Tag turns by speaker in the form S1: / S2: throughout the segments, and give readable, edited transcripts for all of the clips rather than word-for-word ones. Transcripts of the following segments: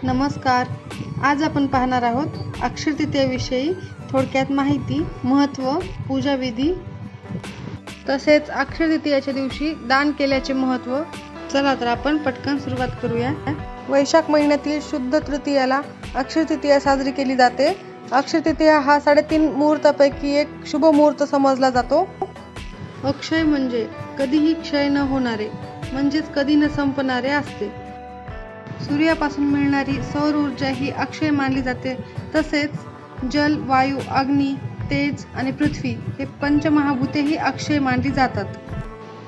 S1: नमस्कार. आज आपण पाहणार आहोत अक्षय तृतीयेविषयी थोडक्यात माहिती, महत्त्व, पूजाविधी तसेच अक्षय तृतीयेच्या दिवशी दान केल्याचे महत्त्व. चला तर आपण पटकन सुरुवात करूया. वैशाख महिन्यातील शुद्ध तृतीयेला अक्षय तृतीया साजरी केली जाते. अक्षय तृतीया हा 3.5 मुहूर्तापैकी एक शुभ मुहूर्त समजला जातो. अक्षय म्हणजे कधीही क्षय न होणारे, म्हणजेच कधी न संपणारे असते. सूर्यापासून मिळणारी सौर ऊर्जा ही अक्षय मानली जाते. तसेच जल, वायू, अग्नी, तेज आणि पृथ्वी हे पंचमहाभूते ही अक्षय मानली जातात.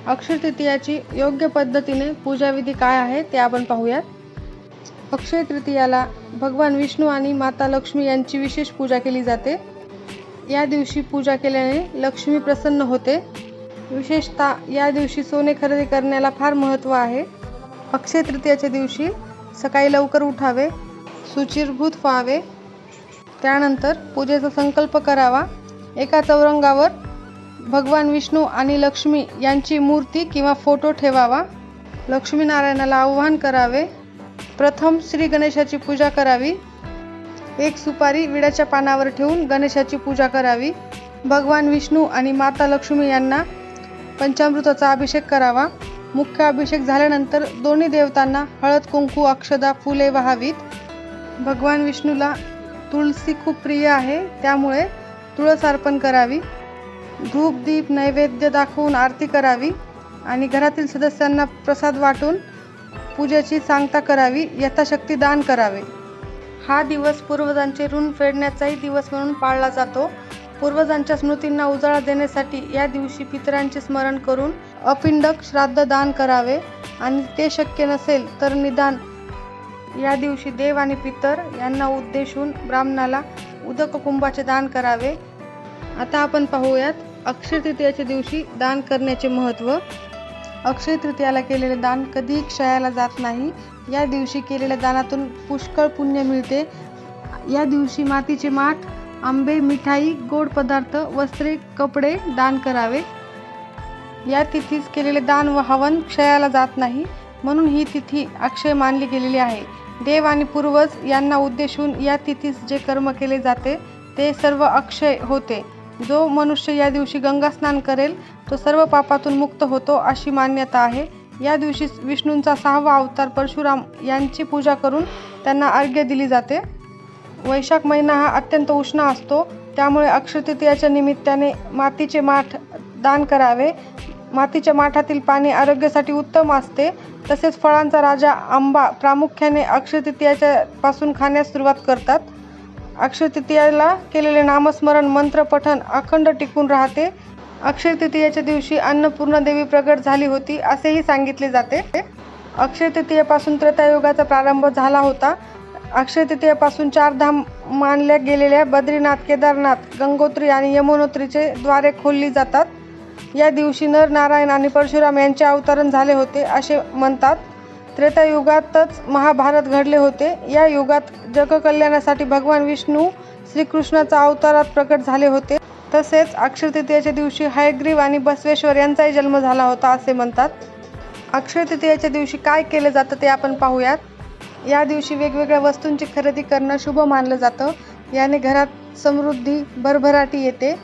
S1: अक्षय तृतीयाची योग्य पद्धतीने पूजाविधी काय आहे ते आपण पाहूयात. अक्षय तृतीयाला भगवान विष्णू आणि माता लक्ष्मी यांची विशेष पूजा केली जाते. या दिवशी पूजा केल्याने लक्ष्मी प्रसन्न होते. विशेषतः या दिवशी सोने खरेदी करण्याला फार महत्त्व आहे. अक्षय तृतीयाच्या दिवशी सकाळी लवकर उठावे, शुचिर्भूत व्हावे, त्यानंतर पूजेचा संकल्प करावा. एका चौरंगावर भगवान विष्णू आणि लक्ष्मी यांची मूर्ती किंवा फोटो ठेवावा. लक्ष्मीनारायणाला आवाहन करावे. प्रथम श्री गणेशाची पूजा करावी. एक सुपारी विड्याच्या पानावर ठेवून गणेशाची पूजा करावी. भगवान विष्णू आणि माता लक्ष्मी यांना पंचामृताचा अभिषेक करावा. मुख्य अभिषेक झाल्यानंतर दोन्ही देवतांना हळद, कुंकू, अक्षदा, फुले वाहावीत. भगवान विष्णूला तुळशी खूप प्रिय आहे, त्यामुळे तुळस अर्पण करावी. धूप, दीप, नैवेद्य दाखवून आरती करावी आणि घरातील सदस्यांना प्रसाद वाटून पूजेची सांगता करावी. यथाशक्ती दान करावे. हा दिवस पूर्वजांचे ऋण फेडण्याचाही दिवस म्हणून पाळला जातो. पूर्वजांच्या स्मृतींना उजाळा देण्यासाठी या दिवशी पितरांचे स्मरण करून अपिंडक श्राद्ध दान करावे आणि ते शक्य नसेल तर निदान या दिवशी देव आणि पितर यांना उद्देशून ब्राह्मणाला उदक कुंभाचे दान करावे. आता आपण पाहूयात अक्षय तृतीयाच्या दिवशी दान करण्याचे महत्त्व. अक्षय तृतीयाला केलेले दान कधीही क्षयाला जात नाही. या दिवशी केलेल्या दानातून पुष्कळ पुण्य मिळते. या दिवशी मातीचे माठ, आंबे, मिठाई, गोड पदार्थ, वस्त्रे, कपडे दान करावे. या तिथीस केलेले दान व हवन क्षयाला जात नाही, म्हणून ही तिथी अक्षय मानली गेलेली आहे. देव आणि पूर्वज यांना उद्देशून या तिथीस जे कर्म केले जाते ते सर्व अक्षय होते. जो मनुष्य या दिवशी गंगा स्नान करेल तो सर्व पापातून मुक्त होतो, अशी मान्यता आहे. या दिवशी विष्णूंचा 6वा अवतार परशुराम यांची पूजा करून त्यांना अर्घ्य दिली जाते. वैशाख महिना हा अत्यंत उष्ण असतो, त्यामुळे अक्षय तृतीयाच्या निमित्ताने मातीचे माठ दान करावे. मातीच्या माठातील पाणी आरोग्यासाठी उत्तम असते. तसेच फळांचा राजा आंबा प्रामुख्याने अक्षय तृतीयाच्या पासून खाण्यास सुरुवात करतात. अक्षय तृतीयाला केलेले नामस्मरण, मंत्र पठण अखंड टिकून राहते. अक्षय तृतीयाच्या दिवशी अन्नपूर्णा देवी प्रगट झाली होती असेही सांगितले जाते. अक्षय तृतीयेपासून त्रेतायुगाचा प्रारंभ झाला होता. अक्षय तृतीयेपासून 4 धाम मानल्या गेलेल्या बद्रीनाथ, केदारनाथ, गंगोत्री आणि यमुनोत्रीचे द्वारे खोलली जातात. या दिवशी नर नारायण आणि परशुराम यांचे अवतरण झाले होते असे म्हणतात. त्रेतायुगातच महाभारत घडले होते. या युगात जगकल्याणासाठी भगवान विष्णू श्रीकृष्णाचा अवतारात प्रकट झाले होते. तसेच अक्षय तृतीयेच्या दिवशी हयग्रीव आणि बसवेश्वर यांचाही जन्म झाला होता असे म्हणतात. अक्षय तृतीयेच्या दिवशी काय केले जातं ते आपण पाहूयात. या दिवशी वेगवेगळ्या वस्तूंची खरेदी करणं शुभ मानलं जातं. याने घरात समृद्धी, भरभराटी येते.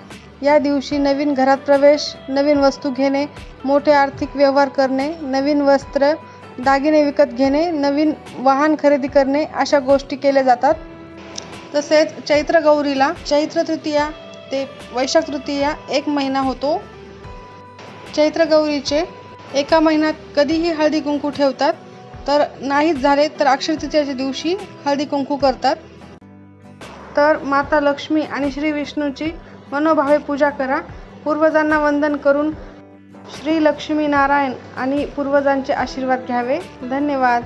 S1: या दिवशी नवीन घरात प्रवेश, नवीन वस्तू घेणे, मोठे आर्थिक व्यवहार करणे, नवीन वस्त्र, दागिने विकत घेणे, नवीन वाहन खरेदी करणे अशा गोष्टी केल्या जातात. तसेच चैत्र गौरीला चैत्र तृतीया ते वैशाख तृतीया 1 महिना होतो. चैत्र गौरीचे एका महिन्यात कधीही हळदी कुंकू ठेवतात, तर नाहीच झाले तर अक्षय तृतीयाच्या दिवशी हळदी कुंकू करतात. तर माता लक्ष्मी आणि श्री विष्णूची मनोभावे पूजा करा. पूर्वजांना वंदन करून श्री लक्ष्मी नारायण आणि पूर्वजांचे आशीर्वाद घ्यावे. धन्यवाद.